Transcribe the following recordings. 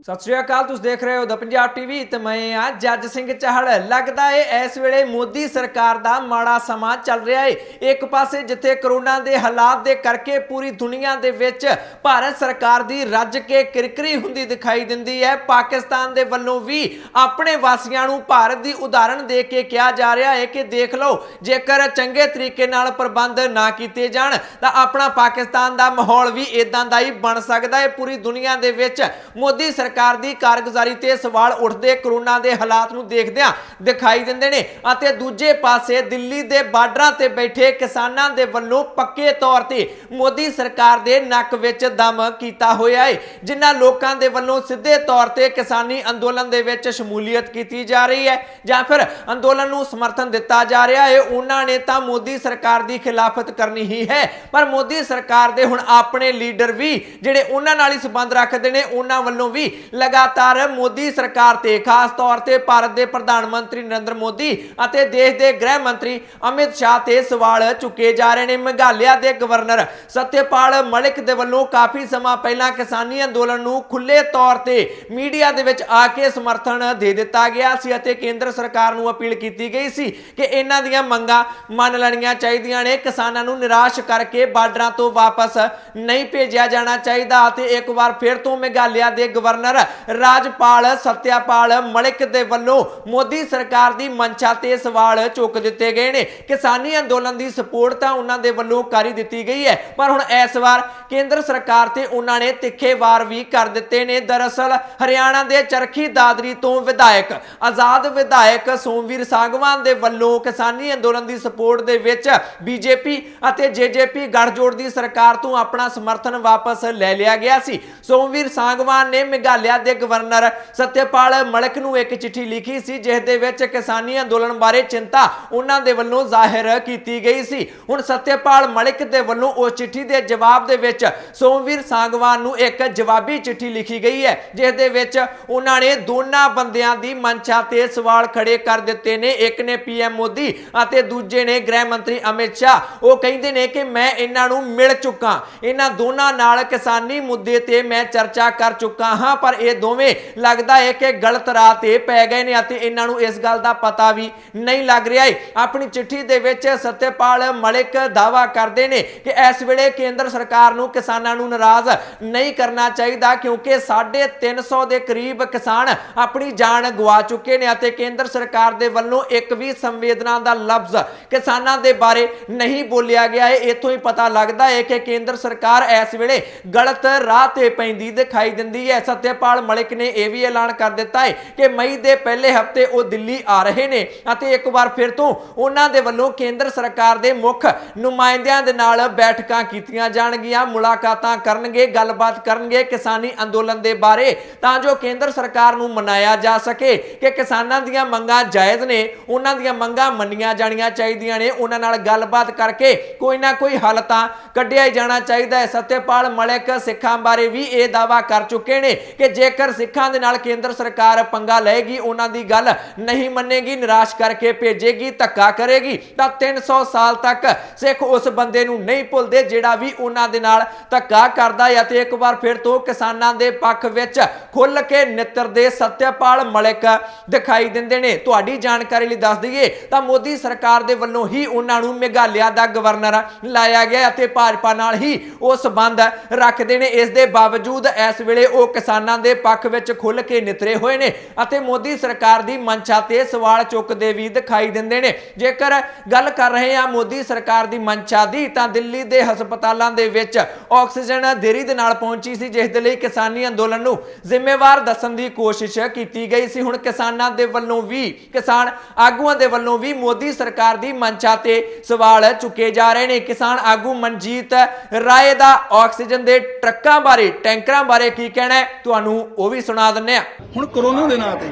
सत श्री अकाल, तुम देख रहे हो द पंजाब टीवी ते मैं हाँ जज सिंह चाहड़। लगता है इस वेले मोदी सरकार का माड़ा समा चल रहा है। एक पासे जिथे करोना के हालात दे करके पूरी दुनिया दे विच भारत सरकार की रज के किरकिरी हुंदी दिखाई दिंदी है। पाकिस्तान दे वल्लों भी अपने वासियां नूं भारत की उदाहरण दे के कहा जा रहा है कि देख लो, जेकर चंगे तरीके नाल प्रबंध ना किए जाण तां अपना पाकिस्तान का माहौल भी इदां दा ही बन सकदा है। पूरी दुनिया दे विच मोदी सरकार की कारगुजारी ते सवाल उठते कोरोना के हालात नूं देखदिआं दिखाई दिंदे ने। अते दूजे पासे दिल्ली के बार्डरां ते बैठे किसानां दे वल्लों पक्के तौर ते मोदी सरकार दे नक विच दम कीता होया है। जिन्हां लोकां दे वल्लों सीधे तौर ते किसानी अंदोलन दे विच शमूलीयत कीती जा रही है जां फिर अंदोलन नूं समर्थन दिता जा रहा है, उन्हां ने तां मोदी सरकार की खिलाफत करनी ही है। पर मोदी सरकार दे हुण अपने लीडर भी जिहड़े उन्हां नाल ही संबंध रखदे ने, उन्हां वल्लों भी लगातार मोदी सरकार ते खास तौर ते भारत के प्रधानमंत्री नरेंद्र मोदी अते देश के गृह मंत्री अमित शाह ते सवाल चुके जा रहे हैं। मेघालय के गवर्नर सत्यपाल मलिक दे वल्लों काफी समा पहला किसानी अंदोलन नूं खुले तौर ते मीडिया दे विच आके समर्थन दे दिता गया सी अते केंद्र सरकार नूं अपील की गई सी कि इन्हां दीयां मंगां मन लैणीआं चाहीदियां ने। किसानां नूं निराश करके बार्डरां तो वापस नहीं भेजिया जाना चाहिदा। अते एक बार फिर तो मेघालय के गवर्नर राजपाल सत्यपाल मलिक दे वल्लों मोदी सरकार की मंशा ते सवाल चुक दिते गए ने। किसानी अंदोलन की सपोर्ट तां उन्हां दे वल्लों कर ही दिती गई है, पर हुण इस बार केंद्र सरकार ते उन्हां ने तिखे वार भी कर दिते ने। दरअसल हरियाणा के चरखी दादरी तो विधायक आजाद विधायक सोमवीर सांगवान दे वल्लों किसानी अंदोलन की सपोर्ट दे विच बीजेपी अते जेजेपी गठजोड़ की सरकार तो अपना समर्थन वापस ले लिया गया सी। सोमवीर सांगवान ने मेघालय के गवर्नर सत्यपाल मलिक नूं एक चिट्ठी लिखी सी जिस दे विच किसानी अंदोलन बारे चिंता उन्हां दे वल्लों जाहिर की गई सी। हुण सत्यपाल मलिक दे वल्लों उस चिट्ठी दे जवाब दे विच सोमवीर सांगवान नूं एक जवाबी चिट्ठी लिखी गई है जिस दे विच उन्हां ने दोनां बंदियां दी मंशा ते सवाल खड़े कर दिते ने। एक ने पीएम मोदी अते दूजे ने गृह मंत्री अमित शाह। वो कहंदे ने कि मैं इन्हां नूं मिल चुका, इन्हां दोनां नाल किसानी मुद्दे ते मैं चर्चा कर चुका हाँ, पर ये दोवें लगता है कि गलत राह ते पै गए ने अते इन्हां नूं इस गल दा पता भी नहीं लग रहा है। अपनी चिट्ठी दे विच सत्यपाल मलिक दावा करते हैं कि इस वेले केंद्र सरकार नूं किसानां नूं नाराज नहीं करना चाहिए क्योंकि 350 के करीब किसान अपनी जान गवा चुके हैं अते केंद्र सरकार दे वल्लों एक भी संवेदना दा लफ्ज किसानां दे बारे नहीं बोलिया गया है। इथों ही पता लगता है कि केंद्र सरकार इस वेले गलत राह ते पैंदी दिखाई दिंदी है। सत्यपाल मलिक ने यह भी ऐलान कर दिता है कि मई के पहले हफ्ते वो दिल्ली आ रहे हैं अते एक बार फिर तो उन्हां दे वल्लों केंद्र सरकार के मुख नुमाइंदियां दे नाल बैठकां कीतियां जाणगियां, मुलाकातां करनगे, गलबात करनगे किसानी अंदोलन के बारे तां जो केंद्र सरकार नूं मनाया जा सके कि किसानां दीयां मंगां जायज़ ने, उन्हां दीयां मंगां मन्नियां जाणियां चाहीदियां ने। उन्हां नाल गलबात करके कोई ना कोई हल तां कढिया जाना चाहिए है। सत्यपाल मलिक सिखां बारे भी यह दावा कर चुके हैं कि जेकर सिखां दे नाल केंद्र सरकार पंगा लेगी, उन्हां दी गल नहीं मनेगी, निराश करके भेजेगी, धक्का करेगी तां 300 साल तक सिख उस बंदे नूं नहीं भुलदे जिहड़ा भी उन्हां दे नाल धक्का करदा है। ते एक बार फिर तो किसानां दे पक्ष विच खुल के नितरदे सत्यपाल मलिक दिखाई दिंदे ने। तुहाडी जानकारी लई दस दईए तां मोदी सरकार दे वल्लों ही उन्हां नूं मेघालय दा गवर्नर लाया गया अते भाजपा नाल ही वो संबंध रखदे ने। इस दे बावजूद इस वेले वो किसानां दे पक्ष विच खुल के नितरे हुए ने अते मोदी सरकार दी मंशा ते सवाल चुकदे भी दिखाई दिंदे ने। जेकर गल कर रहे हैं मोदी सरकार दी मंशा दी तां दिल्ली दे हस्पतालां दे विच ऑक्सीजन देरी दे नाल पहुंची सी जिस दे लई किसानी अंदोलन नूं जिम्मेवार दस्सण दी कोशिश की गई सी। हुण किसानां दे वल्लों भी किसान आगूआं दे वल्लों भी मोदी सरकार दी मंशा ते सवाल चुके जा रहे ने। किसान आगू मनजीत राय दा ऑक्सीजन दे ट्रक्कां बारे टैंकरां बारे की कहना है तुहानूं वो भी सुना दिंदे आ। ਹੁਣ कोरोना ਦੇ ਨਾਂ ਤੇ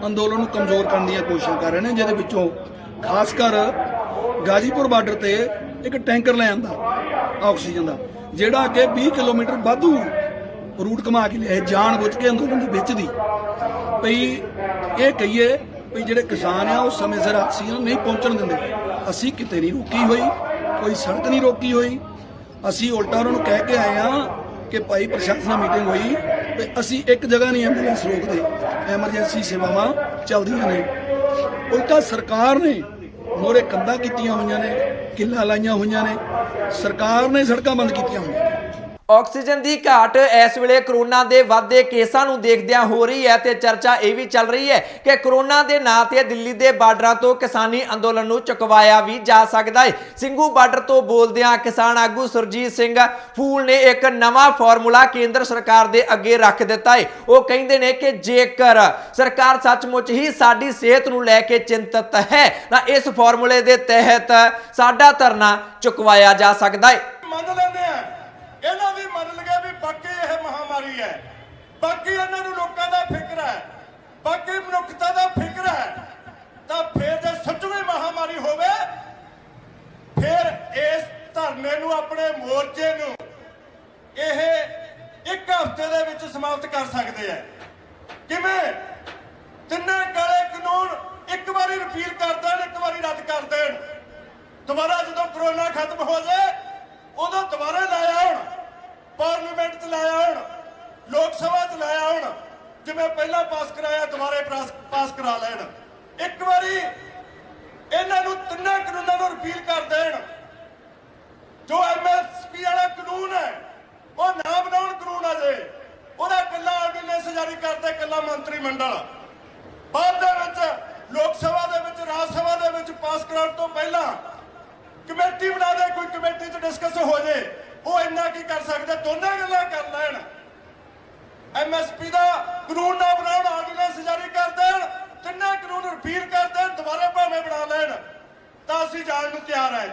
ਅੰਦੋਲਨ ਨੂੰ ਕਮਜ਼ੋਰ ਕਰਨ ਦੀਆਂ ਕੋਸ਼ਿਸ਼ਾਂ ਕਰ ਰਹੇ ਨੇ, ਜਿਹਦੇ ਵਿੱਚੋਂ ਖਾਸ ਕਰ ਗਾਜ਼ੀਪੁਰ ਬਾਰਡਰ ਤੇ ਇੱਕ ਟੈਂਕਰ ਲੈ ਆਂਦਾ ਆਕਸੀਜਨ ਦਾ, ਜਿਹੜਾ ਅੱਗੇ 20 ਕਿਲੋਮੀਟਰ ਵਾਧੂ ਰੂਟ ਘੁਮਾ ਕੇ ਲਿਆਏ ਜਾਣ ਬੁੱਝ ਕੇ ਅੰਦੋਲਨ ਦੇ ਵਿੱਚ ਦੀ ਭਈ ਇਹ ਕਹੀਏ ਵੀ ਜਿਹੜੇ ਕਿਸਾਨ ਆ ਉਹ ਸਮੇਂ ਸਿਰ ਆਕਸੀਜਨ ਨਹੀਂ ਪਹੁੰਚਣ ਦਿੰਦੇ। ਅਸੀਂ ਕਿਤੇ ਨਹੀਂ ਰੋਕੀ ਹੋਈ, ਕੋਈ ਸੜਕ ਨਹੀਂ ਰੋਕੀ ਹੋਈ, ਅਸੀਂ ਉਲਟਾ ਉਹਨਾਂ ਨੂੰ ਕਹਿ ਕੇ ਆਏ ਆ कि भाई प्रशासन मीटिंग हुई ਤੇ ਅਸੀਂ ਇੱਕ ਜਗ੍ਹਾ ਨਹੀਂ ਐਂਬੂਲੈਂਸ ਰੋਕਦੇ, ਐਮਰਜੈਂਸੀ ਸੇਵਾਵਾਂ ਚੱਲਦੀਆਂ ਨੇ। ਉਲਟਾ ਸਰਕਾਰ ਨੇ ਮੋਰੇ ਕੰਧਾਂ ਕੀਤੀਆਂ ਹੋਈਆਂ ਨੇ, ਕਿੱਲਾਂ ਲਾਈਆਂ ਹੋਈਆਂ ਨੇ, ਸਰਕਾਰ ਨੇ ਸੜਕਾਂ ਬੰਦ ਕੀਤੀਆਂ ਹੋਈਆਂ ਨੇ। ਆਕਸੀਜਨ ਦੀ ਘਾਟ ਇਸ ਵੇਲੇ ਕਰੋਨਾ ਦੇ ਵੱਧਦੇ ਕੇਸਾਂ ਨੂੰ ਦੇਖਦਿਆਂ ਹੋ ਰਹੀ ਹੈ ਤੇ ਚਰਚਾ ਇਹ ਵੀ ਚੱਲ ਰਹੀ ਹੈ ਕਿ ਕਰੋਨਾ ਦੇ ਨਾਂ ਤੇ ਦਿੱਲੀ ਦੇ ਬਾਰਡਰਾਂ ਤੋਂ ਕਿਸਾਨੀ ਅੰਦੋਲਨ ਨੂੰ ਚੁਕਵਾਇਆ ਵੀ ਜਾ ਸਕਦਾ ਹੈ। ਸਿੰਘੂ ਬਾਰਡਰ ਤੋਂ ਬੋਲਦਿਆਂ ਕਿਸਾਨ ਆਗੂ ਸੁਰਜੀਤ ਸਿੰਘ ਫੂਲ ਨੇ ਇੱਕ ਨਵਾਂ ਫਾਰਮੂਲਾ ਕੇਂਦਰ ਸਰਕਾਰ ਦੇ ਅੱਗੇ ਰੱਖ ਦਿੱਤਾ ਹੈ। ਉਹ ਕਹਿੰਦੇ ਨੇ ਕਿ ਜੇਕਰ ਸਰਕਾਰ ਸੱਚਮੁੱਚ ਹੀ ਸਾਡੀ ਸਿਹਤ ਨੂੰ ਲੈ ਕੇ ਚਿੰਤਤ ਹੈ ਤਾਂ ਇਸ ਫਾਰਮੂਲੇ ਦੇ ਤਹਿਤ ਸਾਡਾ ਧਰਨਾ ਚੁਕਵਾਇਆ ਜਾ ਸਕਦਾ ਹੈ। ਮੰਨ ਲੈਂਦੇ ਆ, ਇਹਨਾਂ ਵੀ ਮੰਨ ਲਗੇ ਵੀ ਬਾਕੀ ਇਹ ਮਹਾਮਾਰੀ ਹੈ, ਬਾਕੀ ਇਹਨਾਂ ਨੂੰ ਲੋਕਾਂ ਦਾ ਫਿਕਰ ਹੈ, ਬਾਕੀ ਮਨੁੱਖਤਾ ਦਾ ਫਿਕਰ ਹੈ, ਤਾਂ ਫਿਰ ਜੇ ਸੱਚਮੁੱਚ ਮਹਾਮਾਰੀ ਹੋਵੇ ਫਿਰ ਇਸ ਧਰਨੇ ਨੂੰ, ਆਪਣੇ ਮੋਰਚੇ ਨੂੰ ਇਹ ਇੱਕ ਹਫ਼ਤੇ ਦੇ ਵਿੱਚ ਸਮਾਪਤ ਕਰ ਸਕਦੇ ਆ। ਕਿਵੇਂ? ਤਿੰਨੇ ਕਾਲੇ ਕਾਨੂੰਨ ਇੱਕ ਵਾਰੀ ਰਿਪੀਲ ਕਰ ਦੇਣ, ਇੱਕ ਵਾਰੀ ਰੱਦ ਕਰ ਦੇਣ, ਦੁਬਾਰਾ ਜਦੋਂ ਕਰੋਨਾ ਖਤਮ ਹੋ ਜਾਏ ਉਦੋਂ ਦੁਬਾਰਾ ਲਾਇਆ ਆਉਣ, ਪਾਰਲੀਮੈਂਟ 'ਚ ਲਾਇਆ ਆਉਣ, ਲੋਕ ਸਭਾ 'ਚ ਲਾਇਆ ਆਉਣ, ਜਿਵੇਂ ਪਹਿਲਾਂ ਪਾਸ ਕਰਾਇਆ ਦੁਬਾਰੇ ਪਾਸ ਕਰਾ ਲੈਣ। ਇੱਕ ਵਾਰੀ ਇਹਨਾਂ ਨੂੰ ਤਿੰਨਾਂ ਕਾਨੂੰਨਾਂ ਨੂੰ ਰਿਪੀਲ ਕਰ ਦੇਣ। ਜੋ ਐਮਐਸਪੀ ਵਾਲਾ ਕਾਨੂੰਨ ਹੈ ਉਹ ਨਾ ਬਣਾਉਣ ਕਾਨੂੰਨ ਅਜੇ, ਉਹਦਾ ਇਕੱਲਾ ਆਰਡੀਨੈਂਸ ਜਾਰੀ ਕਰਦੇ, ਇਕੱਲਾ ਮੰਤਰੀ ਮੰਡਲ। ਬਾਅਦ ਦੇ ਵਿੱਚ ਲੋਕ ਸਭਾ ਦੇ ਵਿੱਚ, ਰਾਜ ਸਭਾ ਦੇ ਵਿੱਚ ਪਾਸ ਕਰਾਉਣ ਤੋਂ ਪਹਿਲਾਂ ਕਮੇਟੀ ਬਣਾ ਦੇ, ਕੋਈ ਕਮੇਟੀ 'ਚ ਡਿਸਕਸ ਹੋ ਜੇ। ਉਹ ਇੰਨਾ ਕੀ ਕਰ ਸਕਦੇ, ਦੋਨਾਂ ਗੱਲਾਂ ਕਰ ਲੈਣ। ਐਮਐਸਪੀ ਦਾ ਕਾਨੂੰਨ ਨਾ ਬਣਾਉਣ, ਆਰਡੀਨੈਂਸ ਜਾਰੀ ਕਰ ਦੇਣ, ਤਿੰਨੇ ਕਾਨੂੰਨ ਰਿਪੀਲ ਕਰ ਦੇਣ, ਦੁਬਾਰਾ ਭਾਵੇਂ ਬਣਾ ਲੈਣ, ਤਾਂ ਅਸੀਂ ਜਾਣ ਨੂੰ ਤਿਆਰ ਹਾਂ।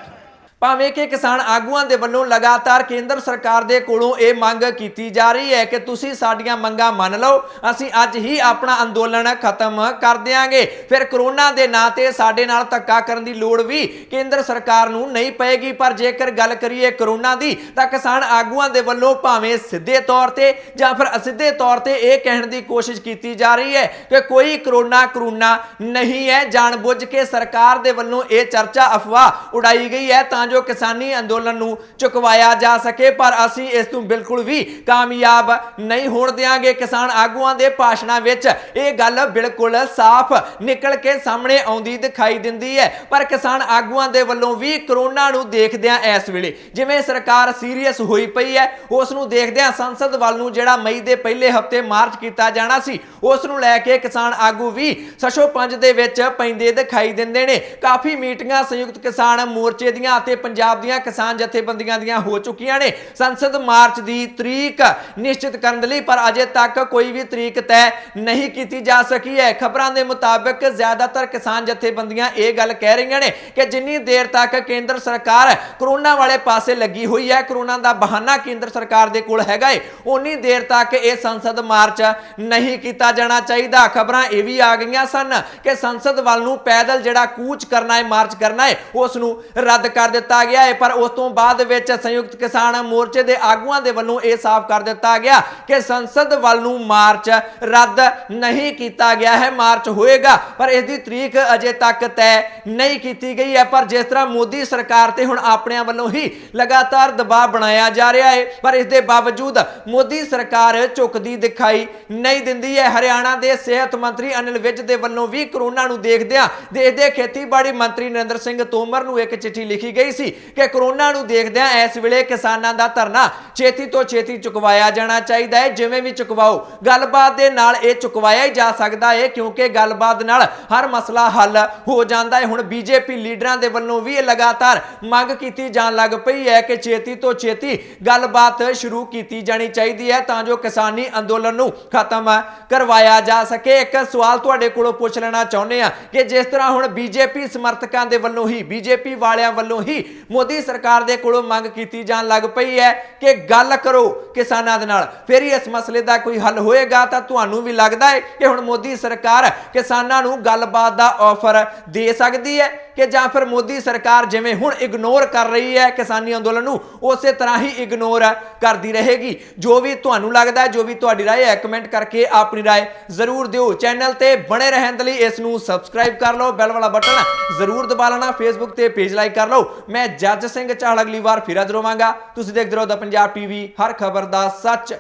ਭਾਵੇਂ ਕਿ ਕਿਸਾਨ ਆਗੂਆਂ ਦੇ ਵੱਲੋਂ ਲਗਾਤਾਰ ਕੇਂਦਰ ਸਰਕਾਰ ਦੇ ਕੋਲੋਂ ਇਹ ਮੰਗ ਕੀਤੀ ਜਾ ਰਹੀ ਹੈ ਕਿ ਤੁਸੀਂ ਸਾਡੀਆਂ ਮੰਗਾਂ ਮੰਨ ਲਓ, ਅਸੀਂ ਅੱਜ ਹੀ ਆਪਣਾ ਅੰਦੋਲਨ ਖਤਮ ਕਰ ਦਿਆਂਗੇ, ਫਿਰ ਕਰੋਨਾ ਦੇ ਨਾਂ ਤੇ ਸਾਡੇ ਨਾਲ ਧੱਕਾ ਕਰਨ ਦੀ ਲੋੜ ਵੀ ਕੇਂਦਰ ਸਰਕਾਰ ਨੂੰ ਨਹੀਂ ਪਏਗੀ। ਪਰ ਜੇਕਰ ਗੱਲ ਕਰੀਏ ਕਰੋਨਾ ਦੀ ਤਾਂ ਕਿਸਾਨ ਆਗੂਆਂ ਦੇ ਵੱਲੋਂ ਭਾਵੇਂ ਸਿੱਧੇ ਤੌਰ ਤੇ ਜਾਂ ਫਿਰ ਅਸਿੱਧੇ ਤੌਰ ਤੇ ਇਹ ਕਹਿਣ ਦੀ ਕੋਸ਼ਿਸ਼ ਕੀਤੀ ਜਾ ਰਹੀ ਹੈ ਕਿ ਕੋਈ ਕਰੋਨਾ ਨਹੀਂ ਹੈ। ਜਾਣਬੁੱਝ ਕੇ ਸਰਕਾਰ ਦੇ ਵੱਲੋਂ ਇਹ ਚਰਚਾ ਅਫਵਾਹ ਉਡਾਈ ਗਈ ਹੈ ਤਾਂ ਜੋ ਕਿਸਾਨੀ ਅੰਦੋਲਨ ਨੂੰ ਚੁਕਵਾਇਆ ਜਾ ਸਕੇ, ਪਰ ਅਸੀਂ ਇਸ ਨੂੰ ਬਿਲਕੁਲ ਵੀ ਕਾਮਯਾਬ ਨਹੀਂ ਹੋਣ ਦਿਆਂਗੇ। ਕਿਸਾਨ ਆਗੂਆਂ ਦੇ ਭਾਸ਼ਣਾਂ ਵਿੱਚ ਇਹ ਗੱਲ ਬਿਲਕੁਲ ਸਾਫ਼ ਨਿਕਲ ਕੇ ਸਾਹਮਣੇ ਆਉਂਦੀ ਦਿਖਾਈ ਦਿੰਦੀ ਹੈ। ਪਰ ਕਿਸਾਨ ਆਗੂਆਂ ਦੇ ਵੱਲੋਂ ਵੀ ਕਰੋਨਾ ਨੂੰ ਦੇਖਦਿਆਂ ਇਸ ਵੇਲੇ ਜਿਵੇਂ ਸਰਕਾਰ ਸੀਰੀਅਸ ਹੋਈ ਪਈ ਹੈ, ਉਸ ਨੂੰ ਦੇਖਦਿਆਂ ਸੰਸਦ ਵੱਲ ਨੂੰ ਜਿਹੜਾ ਮਈ ਦੇ ਪਹਿਲੇ ਹਫ਼ਤੇ ਮਾਰਚ ਕੀਤਾ ਜਾਣਾ ਸੀ, ਉਸ ਨੂੰ ਲੈ ਕੇ ਕਿਸਾਨ ਆਗੂ ਵੀ ਸਸ਼ੋ-ਪੰਜ ਦੇ ਵਿੱਚ ਪੈਂਦੇ ਦਿਖਾਈ ਦਿੰਦੇ ਨੇ। ਕਾਫੀ ਮੀਟਿੰਗਾਂ ਸੰਯੁਕਤ ਕਿਸਾਨ ਮੋਰਚੇ ਦੀਆਂ ਅਤੇ ਪੰਜਾਬ ਦੀਆਂ ਕਿਸਾਨ ਜਥੇਬੰਦੀਆਂ ਦੀਆਂ ਹੋ ਚੁੱਕੀਆਂ ਨੇ ਸੰਸਦ ਮਾਰਚ ਦੀ ਤਰੀਕ ਨਿਸ਼ਚਿਤ ਕਰਨ ਲਈ, ਪਰ ਅਜੇ ਤੱਕ ਕੋਈ ਵੀ ਤਰੀਕ ਤੈਅ ਨਹੀਂ ਕੀਤੀ ਜਾ ਸਕੀ ਹੈ। ਖਬਰਾਂ ਦੇ ਮੁਤਾਬਕ ਜ਼ਿਆਦਾਤਰ ਕਿਸਾਨ ਜਥੇਬੰਦੀਆਂ ਇਹ ਗੱਲ ਕਹਿ ਰਹੀਆਂ ਨੇ ਕਿ ਜਿੰਨੀ ਦੇਰ ਤੱਕ ਕੇਂਦਰ ਸਰਕਾਰ ਕਰੋਨਾ ਵਾਲੇ ਪਾਸੇ ਲੱਗੀ ਹੋਈ ਹੈ, ਕਰੋਨਾ ਦਾ ਬਹਾਨਾ ਕੇਂਦਰ ਸਰਕਾਰ ਦੇ ਕੋਲ ਹੈਗਾ ਹੈ, ਉਨੀ ਦੇਰ ਤੱਕ ਇਹ ਸੰਸਦ ਮਾਰਚ ਨਹੀਂ ਕੀਤਾ ਜਾਣਾ ਚਾਹੀਦਾ। ਖਬਰਾਂ ਇਹ ਵੀ ਆ ਗਈਆਂ ਸਨ ਕਿ ਸੰਸਦ ਵੱਲ ਨੂੰ ਪੈਦਲ ਜਿਹੜਾ ਕੂਚ ਕਰਨਾ ਹੈ, ਮਾਰਚ ਕਰਨਾ ਹੈ, ਉਸ ਨੂੰ ਰੱਦ ਕਰ ਦਿੱਤਾ ਗਿਆ ਹੈ। ਪਰ ਉਸ ਤੋਂ ਬਾਅਦ ਵਿੱਚ ਸੰਯੁਕਤ ਕਿਸਾਨ ਮੋਰਚੇ ਦੇ ਆਗੂਆਂ ਦੇ ਵੱਲੋਂ ਇਹ ਸਾਫ਼ ਕਰ ਦਿੱਤਾ ਗਿਆ ਕਿ ਸੰਸਦ ਵੱਲ ਨੂੰ ਮਾਰਚ ਰੱਦ ਨਹੀਂ ਕੀਤਾ ਗਿਆ ਹੈ, ਮਾਰਚ ਹੋਏਗਾ, ਪਰ ਇਸ ਦੀ ਤਰੀਕ ਅਜੇ ਤੱਕ ਤੈਅ ਨਹੀਂ ਕੀਤੀ ਗਈ ਹੈ। ਪਰ ਜਿਸ ਤਰ੍ਹਾਂ ਮੋਦੀ ਸਰਕਾਰ ਤੇ ਹੁਣ ਆਪਣਿਆਂ ਵੱਲੋਂ ਹੀ ਲਗਾਤਾਰ ਦਬਾਅ ਬਣਾਇਆ ਜਾ ਰਿਹਾ ਹੈ, ਪਰ ਇਸ ਦੇ ਬਾਵਜੂਦ ਮੋਦੀ ਸਰਕਾਰ ਝੁਕਦੀ ਦਿਖਾਈ ਨਹੀਂ ਦਿੰਦੀ ਹੈ। ਹਰਿਆਣਾ ਦੇ ਸਿਹਤ ਮੰਤਰੀ ਅਨਿਲ ਵਿਜ ਦੇ ਵੱਲੋਂ ਵੀ ਕਰੋਨਾ ਨੂੰ ਦੇਖਦਿਆਂ ਦੇਸ਼ ਦੇ ਖੇਤੀਬਾੜੀ ਮੰਤਰੀ ਨਰਿੰਦਰ ਸਿੰਘ ਤੋਮਰ ਨੂੰ ਇੱਕ ਚਿੱਠੀ ਲਿਖੀ ਗਈ ਸੀ ਕਿ ਕਰੋਨਾ ਨੂੰ ਦੇਖਦਿਆਂ ਇਸ ਵੇਲੇ ਕਿਸਾਨਾਂ ਦਾ ਧਰਨਾ ਛੇਤੀ ਤੋਂ ਛੇਤੀ ਚੁਕਵਾਇਆ ਜਾਣਾ ਚਾਹੀਦਾ ਹੈ। ਜਿਵੇਂ ਵੀ ਚੁਕਵਾਓ, ਗੱਲਬਾਤ ਦੇ ਨਾਲ ਇਹ ਚੁਕਵਾਇਆ ਹੀ ਜਾ ਸਕਦਾ ਹੈ, ਕਿਉਂਕਿ ਗੱਲਬਾਤ ਨਾਲ ਹਰ ਮਸਲਾ ਹੱਲ ਹੋ ਜਾਂਦਾ ਹੈ। ਹੁਣ ਬੀਜੇਪੀ ਲੀਡਰਾਂ ਦੇ ਵੱਲੋਂ ਵੀ ਇਹ ਲਗਾਤਾਰ ਮੰਗ ਕੀਤੀ ਜਾਣ ਲੱਗ ਪਈ ਹੈ ਕਿ ਛੇਤੀ ਤੋਂ ਛੇਤੀ ਗੱਲਬਾਤ ਸ਼ੁਰੂ ਕੀਤੀ ਜਾਣੀ ਚਾਹੀਦੀ ਹੈ ਤਾਂ ਜੋ ਕਿਸਾਨੀ ਅੰਦੋਲਨ ਨੂੰ ਖਤਮ ਕਰਵਾਇਆ ਜਾ ਸਕੇ। ਇੱਕ ਸਵਾਲ ਤੁਹਾਡੇ ਕੋਲੋਂ ਪੁੱਛ ਲੈਣਾ ਚਾਹੁੰਦੇ ਆ ਕਿ ਜਿਸ ਤਰ੍ਹਾਂ ਹੁਣ ਬੀਜੇਪੀ ਸਮਰਥਕਾਂ ਦੇ ਵੱਲੋਂ ਹੀ, ਬੀਜੇਪੀ ਵਾਲਿਆਂ ਵੱਲੋਂ ਹੀ ਮੋਦੀ ਸਰਕਾਰ ਦੇ ਕੋਲੋਂ ਮੰਗ ਕੀਤੀ ਜਾਣ ਲੱਗ ਪਈ ਹੈ ਕਿ ਗੱਲ ਕਰੋ ਕਿਸਾਨਾਂ ਦੇ ਨਾਲ, ਫਿਰ ਹੀ ਇਸ ਮਸਲੇ ਦਾ ਕੋਈ ਹੱਲ ਹੋਏਗਾ। ਤਾਂ ਤੁਹਾਨੂੰ ਵੀ ਲੱਗਦਾ ਹੈ ਕਿ ਹੁਣ ਮੋਦੀ ਸਰਕਾਰ ਕਿਸਾਨਾਂ ਨੂੰ ਗੱਲਬਾਤ ਦਾ ਆਫਰ ਦੇ ਸਕਦੀ ਹੈ ਕਿ ਜਾਂ ਫਿਰ ਮੋਦੀ ਸਰਕਾਰ ਜਿਵੇਂ ਹੁਣ ਇਗਨੋਰ ਕਰ ਰਹੀ ਹੈ ਕਿਸਾਨੀ ਅੰਦੋਲਨ ਨੂੰ, ਉਸੇ ਤਰ੍ਹਾਂ ਹੀ ਇਗਨੋਰ ਕਰਦੀ ਰਹੇਗੀ? ਜੋ ਵੀ ਤੁਹਾਨੂੰ ਲੱਗਦਾ ਹੈ, ਜੋ ਵੀ ਤੁਹਾਡੀ ਰਾਏ ਹੈ, ਕਮੈਂਟ ਕਰਕੇ ਆਪਣੀ ਰਾਏ ਜ਼ਰੂਰ ਦਿਓ। ਚੈਨਲ ਤੇ ਬਣੇ ਰਹਿਣ ਦੇ ਲਈ ਇਸ ਨੂੰ ਸਬਸਕ੍ਰਾਈਬ ਕਰ ਲਓ, ਬੈਲ ਵਾਲਾ ਬਟਨ ਜ਼ਰੂਰ ਦਬਾ ਲੈਣਾ, ਫੇਸਬੁੱਕ ਤੇ ਪੇਜ ਲਾਈਕ ਕਰ ਲਓ। ਮੈਂ ਜੱਜ ਸਿੰਘ ਚਾਹਲ ਅਗਲੀ ਵਾਰ ਫਿਰ ਹਾਜ਼ਰ ਹੋਵਾਂਗਾ। ਤੁਸੀਂ ਦੇਖਦੇ ਰਹੋ ਦਾ ਪੰਜਾਬ ਟੀਵੀ, ਹਰ ਖਬਰ ਦਾ ਸੱਚ।